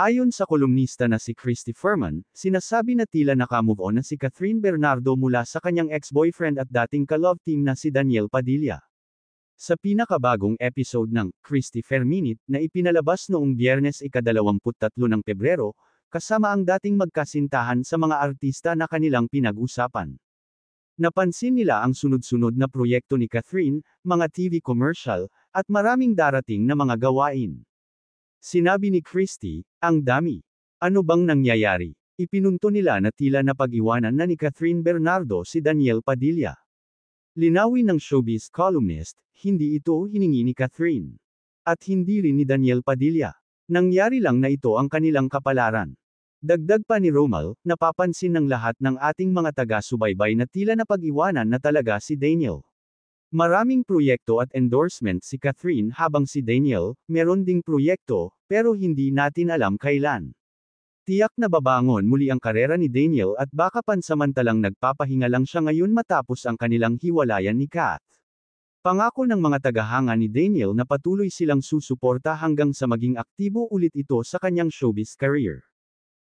Ayon sa kolumnista na si Christy Furman, sinasabi na tila nakamove on na si Catherine Bernardo mula sa kanyang ex-boyfriend at dating ka-love team na si Daniel Padilla. Sa pinakabagong episode ng Christy Fair Minute na ipinalabas noong Biyernes ika-23 ng Pebrero, kasama ang dating magkasintahan sa mga artista na kanilang pinag-usapan. Napansin nila ang sunod-sunod na proyekto ni Catherine, mga TV commercial, at maraming darating na mga gawain. Sinabi ni Christy, "Ang dami. Ano bang nangyayari?" Ipinunto nila na tila napag-iwanan na ni Catherine Bernardo si Daniel Padilla. Linawin ng showbiz columnist, hindi ito hiningi ni Catherine. At hindi rin ni Daniel Padilla. Nangyari lang na ito ang kanilang kapalaran. Dagdag pa ni Romal, napapansin ng lahat ng ating mga taga-subaybay na tila napag-iwanan na talaga si Daniel. Maraming proyekto at endorsement si Catherine habang si Daniel, meron ding proyekto, pero hindi natin alam kailan. Tiyak na babangon muli ang karera ni Daniel at baka pansamantalang nagpapahinga lang siya ngayon matapos ang kanilang hiwalayan ni Kat. Pangako ng mga tagahanga ni Daniel na patuloy silang susuporta hanggang sa maging aktibo ulit ito sa kanyang showbiz career.